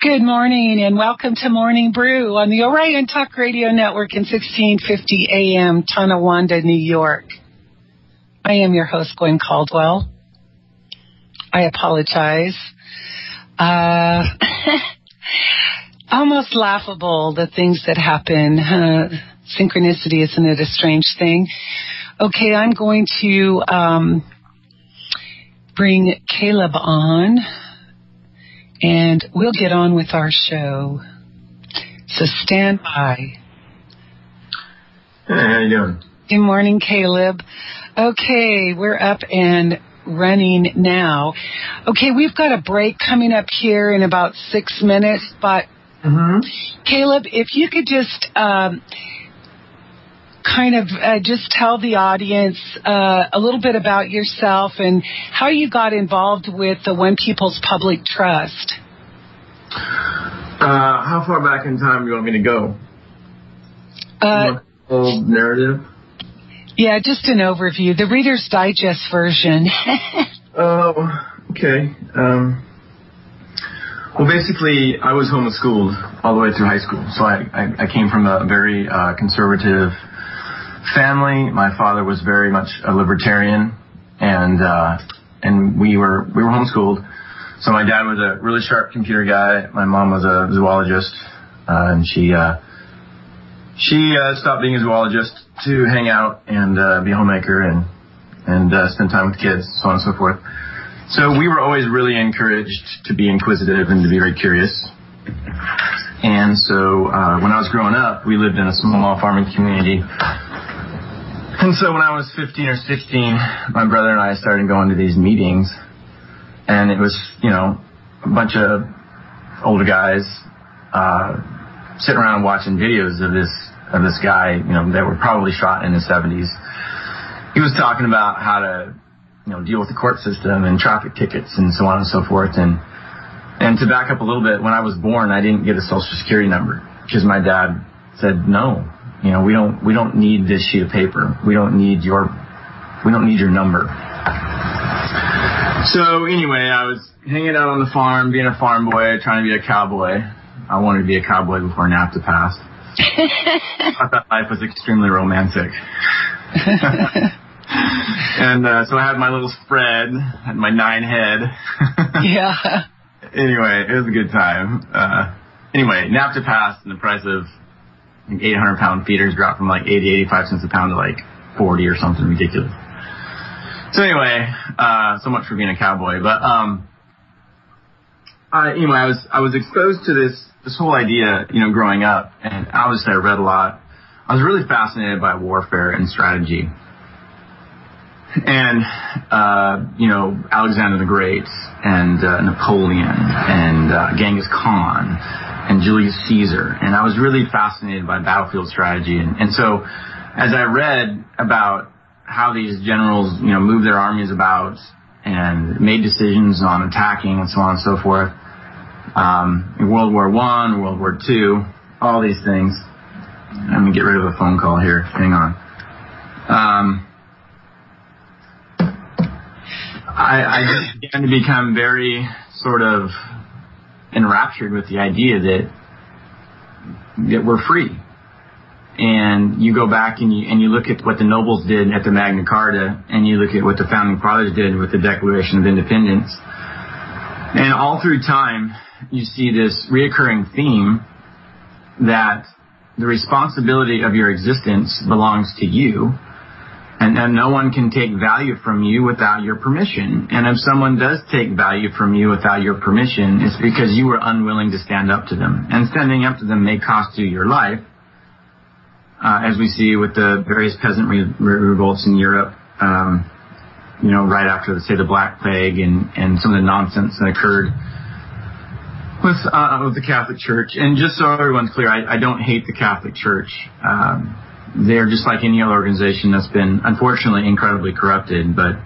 Good morning and welcome to Morning Brew on the Orion Talk Radio Network in 1650 AM, Tonawanda, New York. I am your host, Gwen Caldwell. I apologize. Almost laughable, the things that happen. Synchronicity, isn't it a strange thing? Okay, I'm going to bring Caleb on, and we'll get on with our show. So stand by. Hey, how you doing? Good morning, Caleb. Okay, we're up and running now. Okay, we've got a break coming up here in about 6 minutes, but Caleb, if you could just just tell the audience a little bit about yourself and how you got involved with the One People's Public Trust. How far back in time do you want me to go? Whole narrative? Yeah, just an overview. The Reader's Digest version. Oh, okay. Well, basically, I was homeschooled all the way through high school. So I came from a very conservative family. My father was very much a libertarian, and we were homeschooled. So my dad was a really sharp computer guy. My mom was a zoologist, and she stopped being a zoologist to hang out and be a homemaker and spend time with kids, so on and so forth. So we were always really encouraged to be inquisitive and to be very curious. And so when I was growing up, we lived in a small farming community. And so when I was 15 or 16, my brother and I started going to these meetings. And it was, a bunch of older guys sitting around watching videos of this guy, that were probably shot in his 70s. He was talking about how to, deal with the court system and traffic tickets and so on and so forth. And to back up a little bit, when I was born, I didn't get a Social Security number because my dad said, no, we don't need this sheet of paper. We don't need your number. So anyway, I was hanging out on the farm, being a farm boy, trying to be a cowboy. I wanted to be a cowboy before NAFTA passed. I thought that life was extremely romantic. And so I had my little spread, had my 9 head. Yeah. Anyway, it was a good time. Anyway, NAFTA passed, and the price of 800-pound feeders dropped from 80-85 cents a pound to 40 or something ridiculous. So anyway, so much for being a cowboy. But I was exposed to this whole idea, growing up, and obviously I read a lot. I was really fascinated by warfare and strategy. And, Alexander the Great and Napoleon and Genghis Khan and Julius Caesar. And I was really fascinated by battlefield strategy. And so as I read about how these generals, moved their armies about and made decisions on attacking and so on and so forth, in World War I, World War II, all these things. Let me get rid of a phone call here. Hang on. I just began to become very sort of enraptured with the idea that we're free. And you go back and you look at what the nobles did at the Magna Carta, and you look at what the founding fathers did with the Declaration of Independence. And all through time, you see this reoccurring theme that the responsibility of your existence belongs to you, and no one can take value from you without your permission. And if someone does take value from you without your permission, it's because you were unwilling to stand up to them. And standing up to them may cost you your life, as we see with the various peasant revolts in Europe, right after, say, the Black Plague and some of the nonsense that occurred with the Catholic Church. And just so everyone's clear, I don't hate the Catholic Church. They're just like any other organization that's been, unfortunately, incredibly corrupted. But,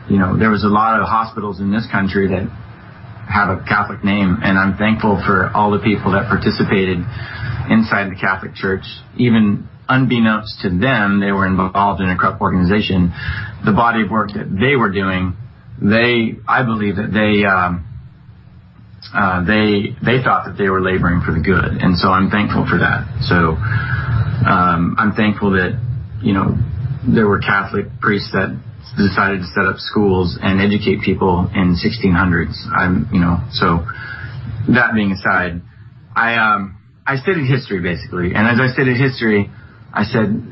there was a lot of hospitals in this country that have a Catholic name, and I'm thankful for all the people that participated inside the Catholic Church. Even unbeknownst to them, they were involved in a corrupt organization. The body of work that they were doing, I believe that they they thought that they were laboring for the good, and so I'm thankful for that. So I'm thankful that there were Catholic priests that decided to set up schools and educate people in 1600s. So that being aside, I studied history basically, and as I studied history, I said,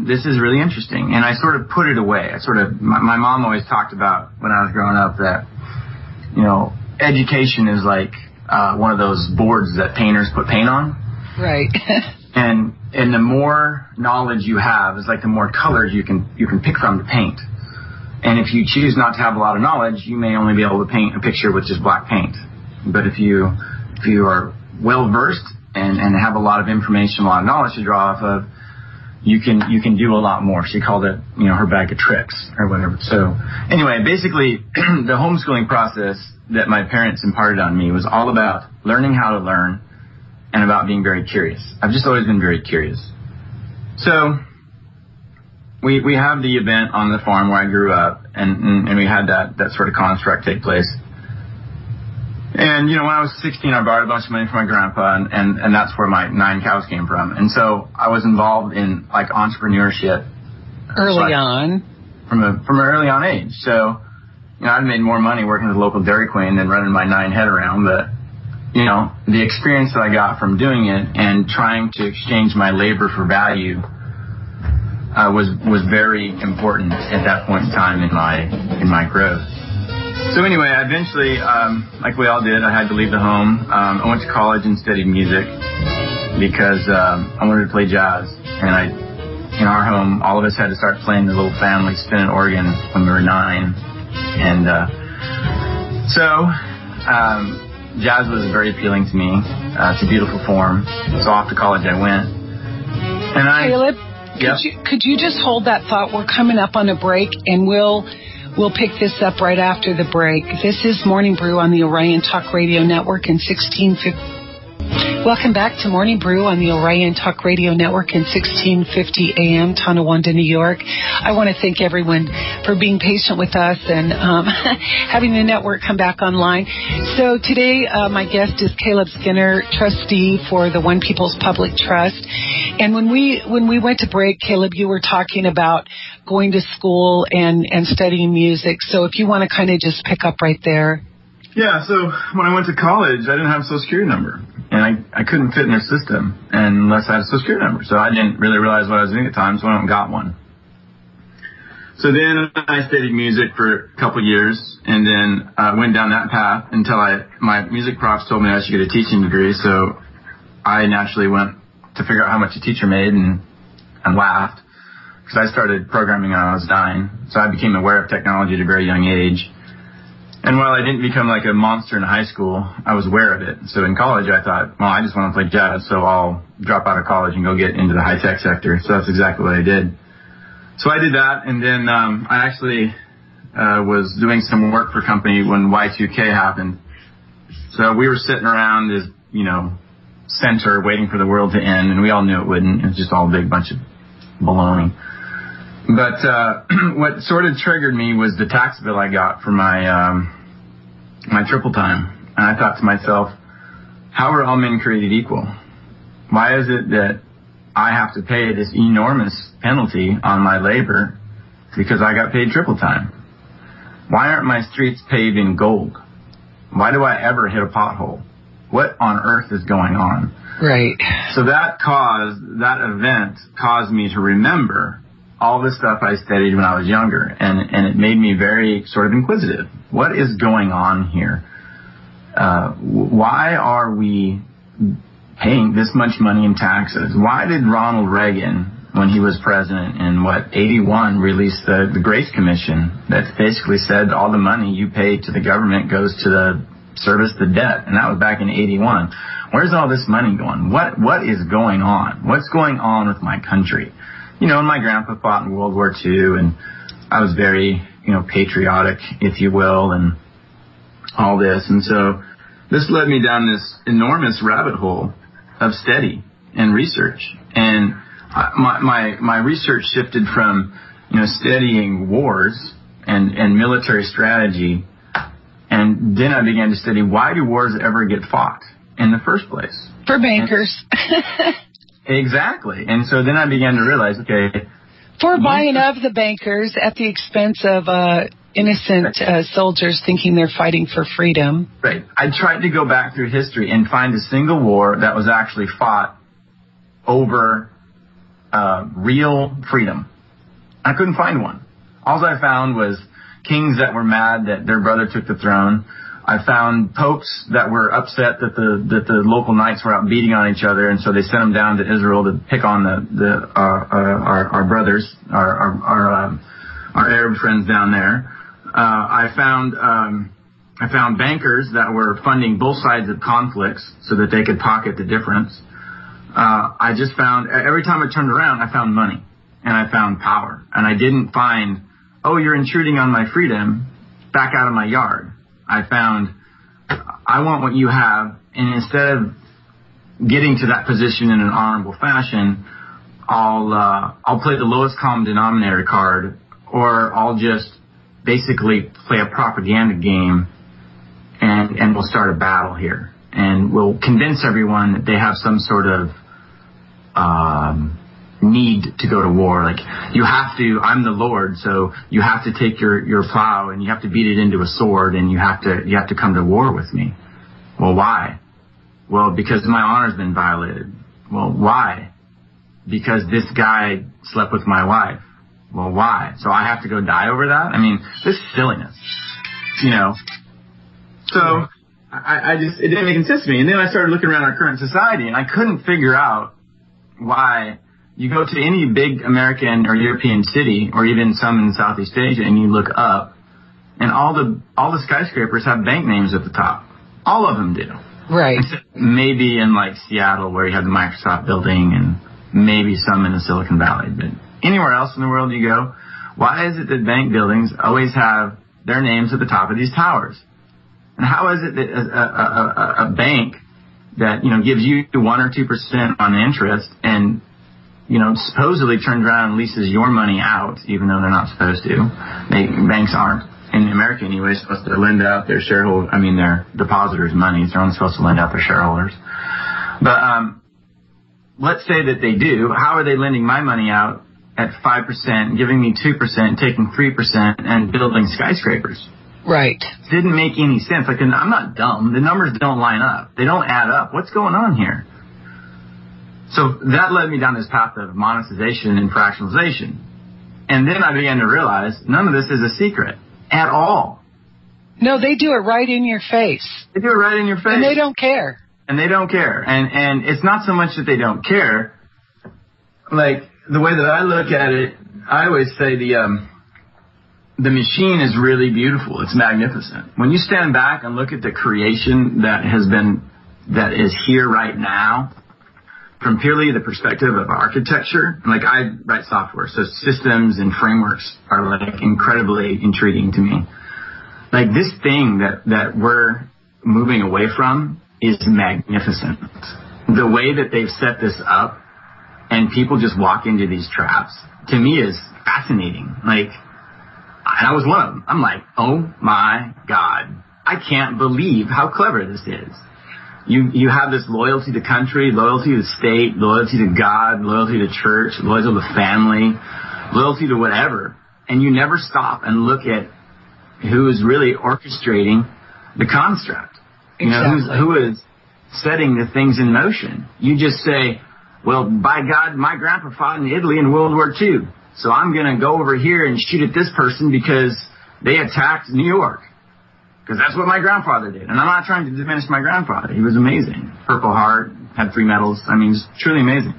this is really interesting, and I sort of put it away. My mom always talked about when I was growing up that education is like one of those boards that painters put paint on. Right. and the more knowledge you have is like the more colors you can pick from to paint. And if you choose not to have a lot of knowledge, you may only be able to paint a picture with just black paint. But if you are well versed and have a lot of information, a lot of knowledge to draw off of, you can do a lot more. She called it, her bag of tricks or whatever. So anyway, basically the homeschooling process that my parents imparted on me was all about learning how to learn and about being very curious. I've just always been very curious. So we have the event on the farm where I grew up, and we had that sort of construct take place. And, when I was 16, I borrowed a bunch of money from my grandpa, and that's where my 9 cows came from. And so I was involved in, like, entrepreneurship. Early on. From an early on age. So, I'd made more money working at the local Dairy Queen than running my 9 head around. But, the experience that I got from doing it and trying to exchange my labor for value was very important at that point in time in my growth. So anyway, eventually, like we all did, I had to leave the home. I went to college and studied music because I wanted to play jazz. And in our home, all of us had to start playing the little family spinning organ when we were 9. And so jazz was very appealing to me. It's a beautiful form. So off to college I went. And Caleb, yep. could you just hold that thought? We're coming up on a break, and we'll pick this up right after the break. This is Morning Brew on the Orion Talk Radio Network in 1650. Welcome back to Morning Brew on the Orion Talk Radio Network in 1650 AM, Tonawanda, New York. I want to thank everyone for being patient with us and having the network come back online. So today, my guest is Caleb Skinner, trustee for the One People's Public Trust. And when we went to break, Caleb, you were talking about going to school and studying music. So if you want to kind of just pick up right there. Yeah, so when I went to college, I didn't have a Social Security number. And I couldn't fit in their system unless I had a Social Security number. So I didn't really realize what I was doing at the time, so I went and got one. So then I studied music for a couple of years, and then went down that path until my music profs told me I should get a teaching degree. So I naturally went to figure out how much a teacher made and laughed, because I started programming when I was 9. So I became aware of technology at a very young age. And while I didn't become like a monster in high school, I was aware of it. So in college, I thought, well, I just want to play jazz, so I'll drop out of college and go get into the high-tech sector. So that's exactly what I did. So I did that, and then I actually was doing some work for a company when Y2K happened. So we were sitting around this, center waiting for the world to end, and we all knew it wouldn't. It was just all a big bunch of baloney. But what sort of triggered me was the tax bill I got for my triple time. And I thought to myself, how are all men created equal? Why is it that I have to pay this enormous penalty on my labor because I got paid triple time? Why aren't my streets paved in gold? Why do I ever hit a pothole? What on earth is going on? Right. So that event caused me to remember all the stuff I studied when I was younger, and it made me very sort of inquisitive. What is going on here? Why are we paying this much money in taxes? Why did Ronald Reagan, when he was president in 81, release the Grace Commission that basically said all the money you pay to the government goes to service the debt? And that was back in 81. Where's all this money going? What is going on? What's going on with my country? And my grandpa fought in World War II, and I was very, patriotic, if you will, and all this. And so this led me down this enormous rabbit hole of study and research. And my research shifted from, studying wars and military strategy And then I began to study, why do wars ever get fought in the first place? For bankers. Exactly. And so then I began to realize, okay. For buying of the bankers at the expense of innocent soldiers thinking they're fighting for freedom. Right. I tried to go back through history and find a single war that was actually fought over real freedom. I couldn't find one. All I found was kings that were mad that their brother took the throne. I found popes that were upset that the local knights were out beating on each other, and so they sent them down to Israel to pick on our brothers, our Arab friends down there. I found bankers that were funding both sides of conflicts so that they could pocket the difference. I just found, every time I turned around, I found money and I found power, and I didn't find, oh, you're intruding on my freedom, back out of my yard. I found, I want what you have, and instead of getting to that position in an honorable fashion, I'll play the lowest common denominator card, or I'll just basically play a propaganda game, and we'll start a battle here, and we'll convince everyone that they have some sort of need to go to war. Like, you have to, I'm the Lord, so you have to take your plow and you have to beat it into a sword, and you have to come to war with me. Well, why? Well, because my honor's been violated. Well, why? Because this guy slept with my wife. Well, why? So I have to go die over that? I mean, this is silliness, you know. So I just, it didn't make sense to me. And then I started looking around our current society, and I couldn't figure out why. You go to any big American or European city, or even some in Southeast Asia, and you look up, and all the skyscrapers have bank names at the top. All of them do. Right. Except maybe in like Seattle, where you have the Microsoft building, and maybe some in the Silicon Valley. But anywhere else in the world you go, why is it that bank buildings always have their names at the top of these towers? And how is it that a bank that, you know, gives you 1 or 2% on interest and, you know, supposedly turns around and leases your money out, even though they're not supposed to. Banks aren't, in America anyway, supposed to lend out their their depositors' money. They're only supposed to lend out their shareholders. But let's say that they do. How are they lending my money out at 5%, giving me 2%, taking 3%, and building skyscrapers? Right. Didn't make any sense. Like, I'm not dumb. The numbers don't line up. They don't add up. What's going on here? So that led me down this path of monetization and fractionalization. And then I began to realize none of this is a secret at all. No, they do it right in your face. They do it right in your face. And they don't care. And they don't care. And it's not so much that they don't care. Like, the way that I look at it, I always say the machine is really beautiful. It's magnificent. When you stand back and look at the creation that is here right now, from purely the perspective of architecture, like, I write software, so systems and frameworks are like incredibly intriguing to me. Like, this thing that we're moving away from is magnificent. The way that they've set this up and people just walk into these traps, to me, is fascinating. Like, and I was one of them. I'm like, oh my God, I can't believe how clever this is. You have this loyalty to country, loyalty to state, loyalty to God, loyalty to church, loyalty to the family, loyalty to whatever. And you never stop and look at who is really orchestrating the construct. You know, who is setting the things in motion. You just say, well, by God, my grandpa fought in Italy in World War II. So I'm going to go over here and shoot at this person because they attacked New York. Because that's what my grandfather did. And I'm not trying to diminish my grandfather. He was amazing. Purple Heart, had 3 medals. I mean, he's truly amazing.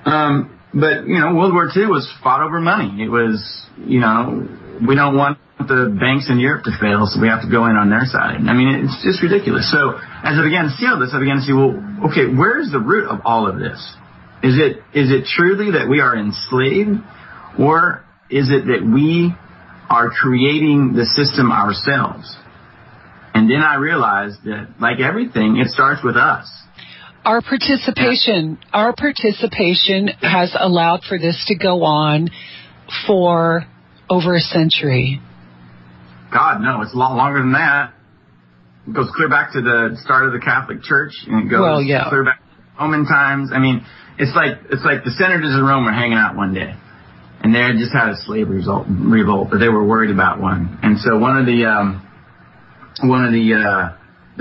But, you know, World War II was fought over money. It was, you know, we don't want the banks in Europe to fail, so we have to go in on their side. I mean, it's just ridiculous. So as I began to see all this, I began to see, well, okay, where's the root of all of this? Is it truly that we are enslaved, or is it that we are creating the system ourselves? And then I realized that, like everything, it starts with us. Our participation has allowed for this to go on for over a century. God, no, it's a lot longer than that. It goes clear back to the start of the Catholic Church, and it goes clear back to Roman times. I mean, it's like the senators of Rome were hanging out one day, and they had just had a slave revolt, but they were worried about one. And so one of the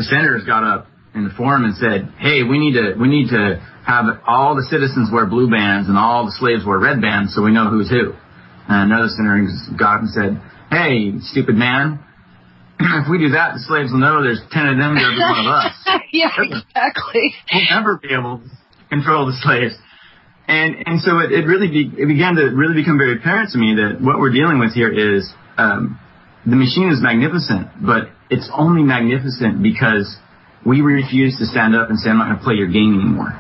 senators got up in the forum and said, "Hey, we need to have all the citizens wear blue bands and all the slaves wear red bands, so we know who's who." And another senator got up and said, "Hey, stupid man, if we do that, the slaves will know there's 10 of them to every one of us." Yeah, exactly. We'll never be able to control the slaves. And so it began to really become very apparent to me that what we're dealing with here is the machine is magnificent, but it's only magnificent because we refuse to stand up and say, "I'm not going to play your game anymore."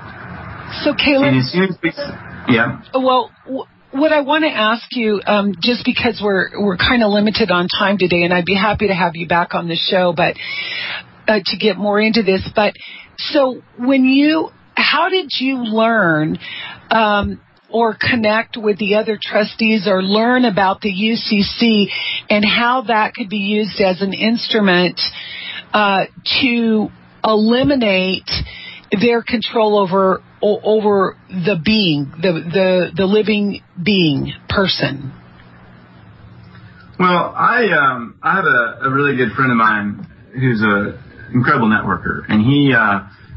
So, Caleb. And as soon as well, what I want to ask you, just because we're kind of limited on time today, and I'd be happy to have you back on the show, but to get more into this. But so how did you learn or connect with the other trustees or learn about the UCC and how that could be used as an instrument to eliminate their control over the being, the living being person? Well, I have a really good friend of mine who's an incredible networker, and he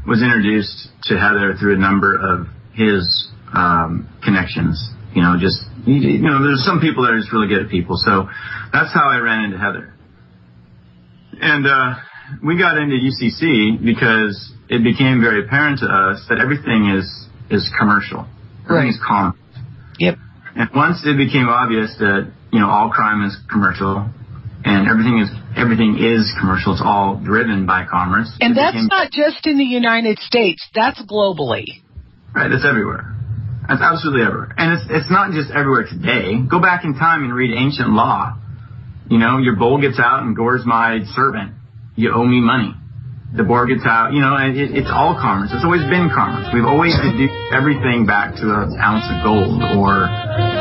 was introduced to Heather through a number of his connections. There's some people that are just really good at people, so that's how I ran into Heather. And we got into UCC because it became very apparent to us that everything is commercial. Everything is common. Yep. And once it became obvious that, all crime is commercial and everything is commercial, it's all driven by commerce. And that's not just in the United States. That's globally. Right. That's everywhere. That's absolutely everywhere. And it's not just everywhere today. Go back in time and read ancient law. Your bull gets out and gores my servant. You owe me money. The boar gets out, it's all commerce. It's always been commerce. We've always reduced everything back to an ounce of gold or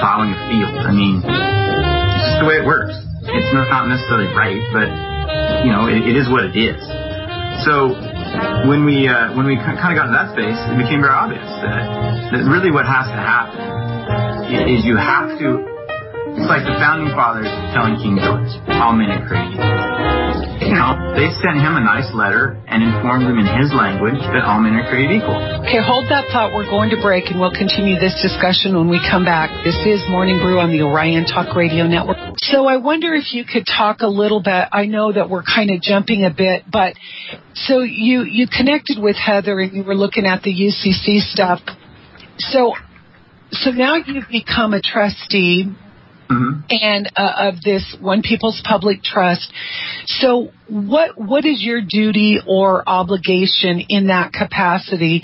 plowing a field. I mean, it's just the way it works. It's not necessarily right, but, it is what it is. So when we kind of got to that space, it became very obvious that really what has to happen is you have to, it's like the founding fathers telling King George, all men are created equal. They sent him a nice letter and informed him in his language that all men are created equal. Okay, hold that thought. We're going to break, and we'll continue this discussion when we come back. This is Morning Brew on the Orion Talk Radio Network. So I wonder if you could talk a little bit. I know that we're kind of jumping a bit, but so you connected with Heather and you were looking at the UCC stuff. So now you've become a trustee. Mm-hmm. And of this One People's Public Trust. So what is your duty or obligation in that capacity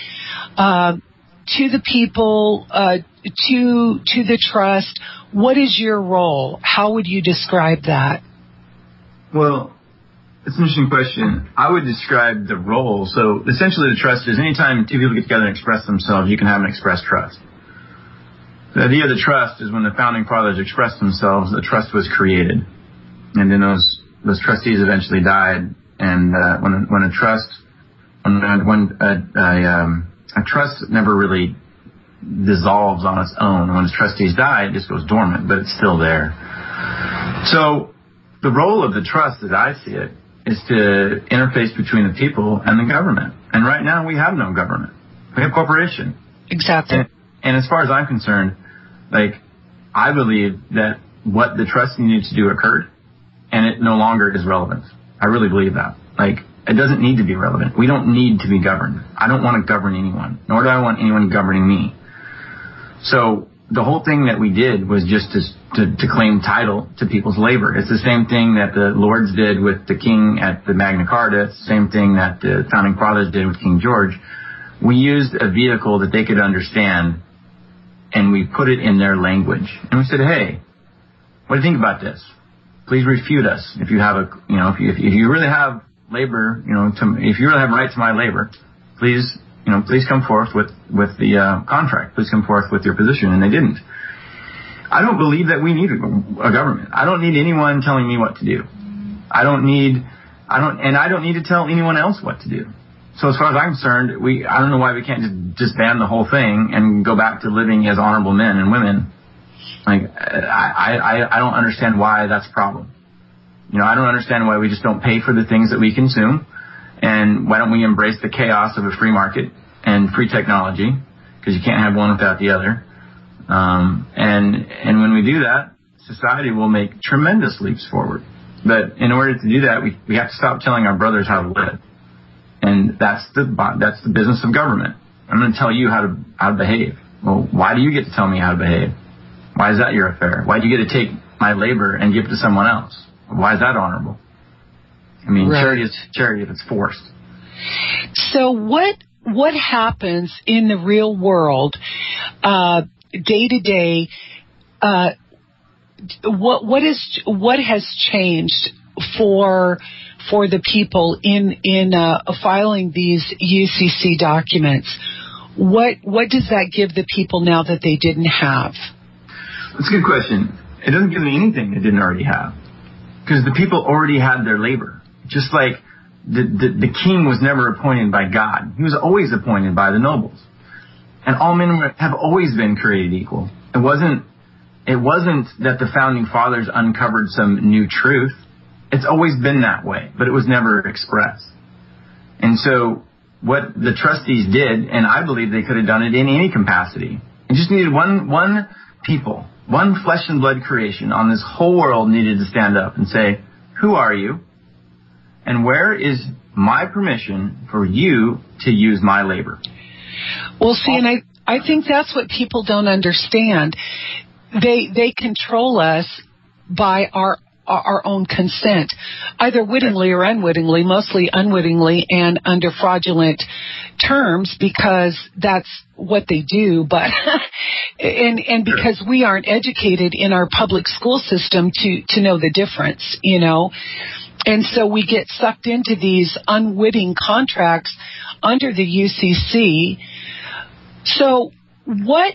to the people, to the trust? What is your role? How would you describe that? Well, it's an interesting question. I would describe the role. So essentially the trust is anytime two people get together and express themselves, you can have an express trust. The idea of the trust is when the founding fathers expressed themselves, the trust was created, and then those trustees eventually died. And when a trust never really dissolves on its own. When its trustees die, it just goes dormant, but it's still there. So the role of the trust, as I see it, is to interface between the people and the government. And right now we have no government. We have corporation. Exactly. And as far as I'm concerned, I believe that what the trust needed to do occurred, and it no longer is relevant. I really believe that. It doesn't need to be relevant. We don't need to be governed. I don't want to govern anyone, nor do I want anyone governing me. So the whole thing that we did was just to claim title to people's labor. It's the same thing that the Lords did with the King at the Magna Carta. It's the same thing that the Founding Fathers did with King George. We used a vehicle that they could understand, and we put it in their language. And we said, hey, what do you think about this? Please refute us. If you have if you really have labor, if you really have right to my labor, please come forth with the contract. Please come forth with your position. And they didn't. I don't believe that we need a government. I don't need anyone telling me what to do. I don't need to tell anyone else what to do. So as far as I'm concerned, I don't know why we can't just ban the whole thing and go back to living as honorable men and women. Like, I don't understand why that's a problem. I don't understand why we just don't pay for the things that we consume, and why don't we embrace the chaos of a free market and free technology, because you can't have one without the other. And when we do that, society will make tremendous leaps forward. But in order to do that, we have to stop telling our brothers how to live. And that's the business of government. I'm going to tell you how to behave. Well, why do you get to tell me how to behave? Why is that your affair? Why do you get to take my labor and give it to someone else? Why is that honorable? I mean, right. Charity is charity if it's forced. So what happens in the real world, day to day? What has changed for the people in filing these UCC documents? What does that give the people now that they didn't have? That's a good question. It doesn't give them anything they didn't already have, because the people already had their labor. Just like the king was never appointed by God. He was always appointed by the nobles. And all men have always been created equal. It wasn't that the founding fathers uncovered some new truth. It's always been that way, but it was never expressed. And so what the trustees did, and I believe they could have done it in any capacity, it just needed one people, one flesh and blood creation on this whole world needed to stand up and say, who are you? And where is my permission for you to use my labor? Well, see, and I think that's what people don't understand. They control us by our own consent, either wittingly or unwittingly, mostly unwittingly and under fraudulent terms, because that's what they do. But and because we aren't educated in our public school system to know the difference, And so we get sucked into these unwitting contracts under the UCC. So what,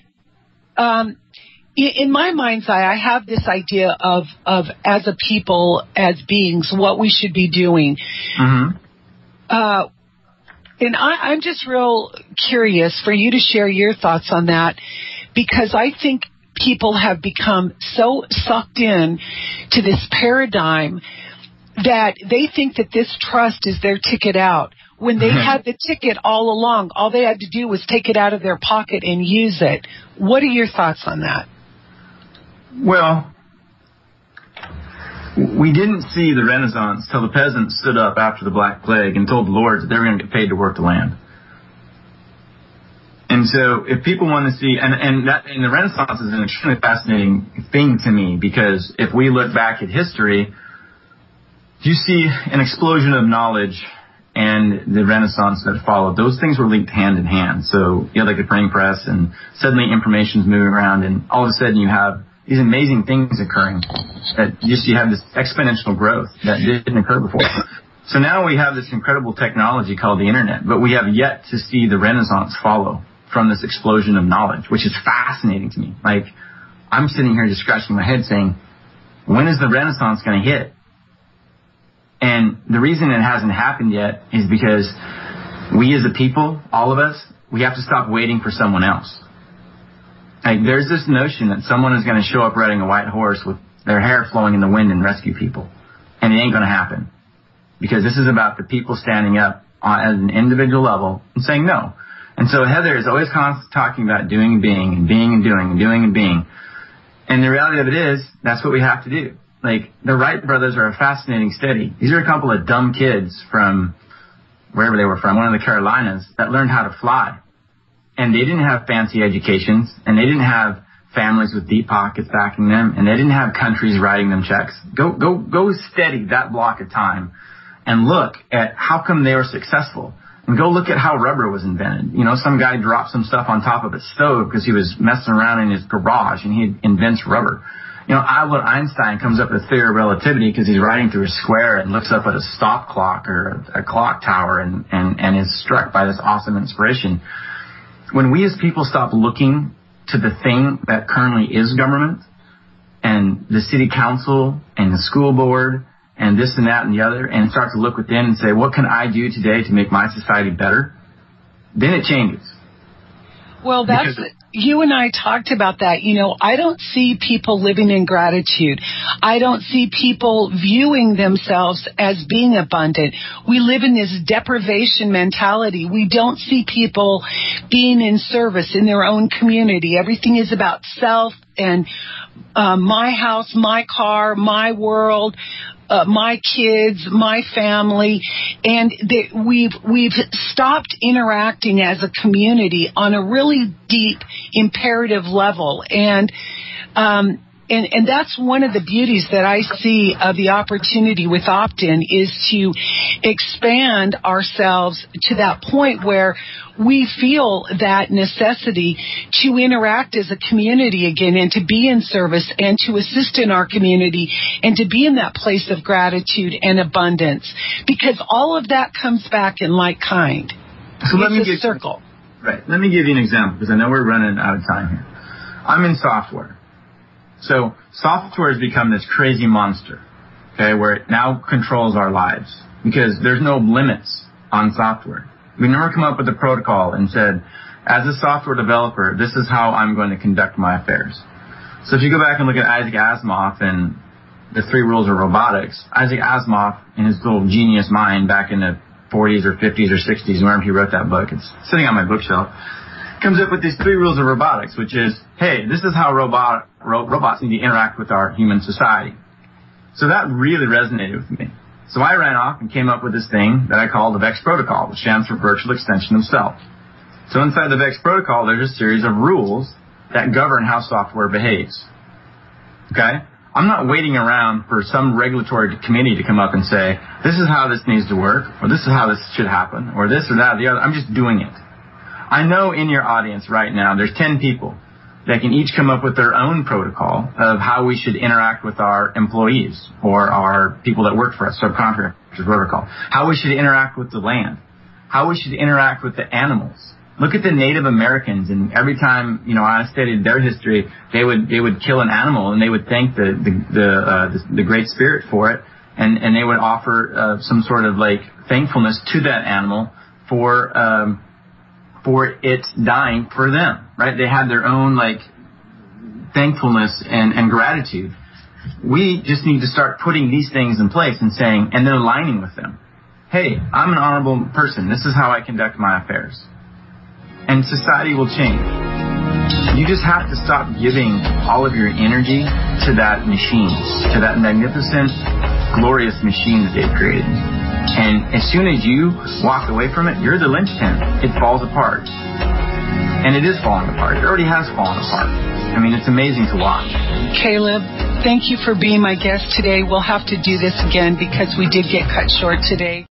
in my mind's eye, I have this idea of as a people, as beings, what we should be doing. Mm-hmm. And I'm just real curious for you to share your thoughts on that, because I think people have become so sucked in to this paradigm that they think that this trust is their ticket out. When they had the ticket all along, all they had to do was take it out of their pocket and use it. What are your thoughts on that? Well, we didn't see the Renaissance till the peasants stood up after the Black Plague and told the lords that they were going to get paid to work the land. And so if people want to see, and the Renaissance is an extremely fascinating thing to me, because if we look back at history, you see an explosion of knowledge and the Renaissance that followed. Those things were linked hand in hand. So you had like the printing press, and suddenly information's moving around, and all of a sudden you have these amazing things occurring that you have this exponential growth that didn't occur before. So now we have this incredible technology called the internet, but we have yet to see the Renaissance follow from this explosion of knowledge, which is fascinating to me. Like, I'm sitting here just scratching my head saying, when is the Renaissance going to hit? And the reason it hasn't happened yet is because we as a people, all of us, we have to stop waiting for someone else. Like, there's this notion that someone is going to show up riding a white horse with their hair flowing in the wind and rescue people. And it ain't going to happen. Because this is about the people standing up at an individual level and saying no. And so Heather is always constantly talking about doing and being and being and doing and doing and being. And the reality of it is, that's what we have to do. Like, the Wright brothers are a fascinating study. These are a couple of dumb kids from wherever they were from, one of the Carolinas, that learned how to fly. And they didn't have fancy educations, and they didn't have families with deep pockets backing them, and they didn't have countries writing them checks. Go study that block of time and look at how come they were successful. And go look at how rubber was invented. Some guy dropped some stuff on top of a stove because he was messing around in his garage, and he invents rubber. Albert Einstein comes up with the theory of relativity because he's riding through a square and looks up at a stop clock or a clock tower and is struck by this awesome inspiration. When we as people stop looking to the thing that currently is government, and the city council and the school board and this and that and the other, and start to look within and say, what can I do today to make my society better? Then it changes. Well, you and I talked about that. I don't see people living in gratitude. I don't see people viewing themselves as being abundant. We live in this deprivation mentality. We don't see people being in service in their own community. Everything is about self and my house, my car, my world, my kids, my family, and we've stopped interacting as a community on a really deep, imperative level, and that's one of the beauties that I see of the opportunity with Opt-in, is to expand ourselves to that point where we feel that necessity to interact as a community again, and to be in service and to assist in our community and to be in that place of gratitude and abundance, because all of that comes back in like kind. So let me give circle. Right. Let me give you an example, because I know we're running out of time here. I'm in software. So software has become this crazy monster, okay, where it now controls our lives because there's no limits on software. We've never come up with a protocol and said, as a software developer, this is how I'm going to conduct my affairs. So if you go back and look at Isaac Asimov and the 3 rules of robotics, Isaac Asimov, in his little genius mind back in the 40s or 50s or 60s, whenever he wrote that book, it's sitting on my bookshelf, comes up with these 3 rules of robotics, which is, hey, this is how robots need to interact with our human society. So that really resonated with me. So I ran off and came up with this thing that I call the VEX protocol, which stands for Virtual Extension of Self. So inside the VEX protocol, there's a series of rules that govern how software behaves. Okay? I'm not waiting around for some regulatory committee to come up and say, this is how this needs to work, or this is how this should happen, or this or that or the other. I'm just doing it. I know in your audience right now, there's 10 people that can each come up with their own protocol of how we should interact with our employees or our people that work for us, subcontractors, whatever it's called. How we should interact with the land. How we should interact with the animals. Look at the Native Americans, and every time, I studied their history, they would kill an animal and they would thank the Great Spirit for it, and they would offer some sort of like thankfulness to that animal for it dying for them, right? They had their own like thankfulness and gratitude. We just need to start putting these things in place and saying, and then aligning with them. Hey, I'm an honorable person. This is how I conduct my affairs. And society will change. You just have to stop giving all of your energy to that machine, to that magnificent, glorious machine that they've created. And as soon as you walk away from it, you're the linchpin. It falls apart. And it is falling apart. It already has fallen apart. I mean, it's amazing to watch. Caleb, thank you for being my guest today. We'll have to do this again because we did get cut short today.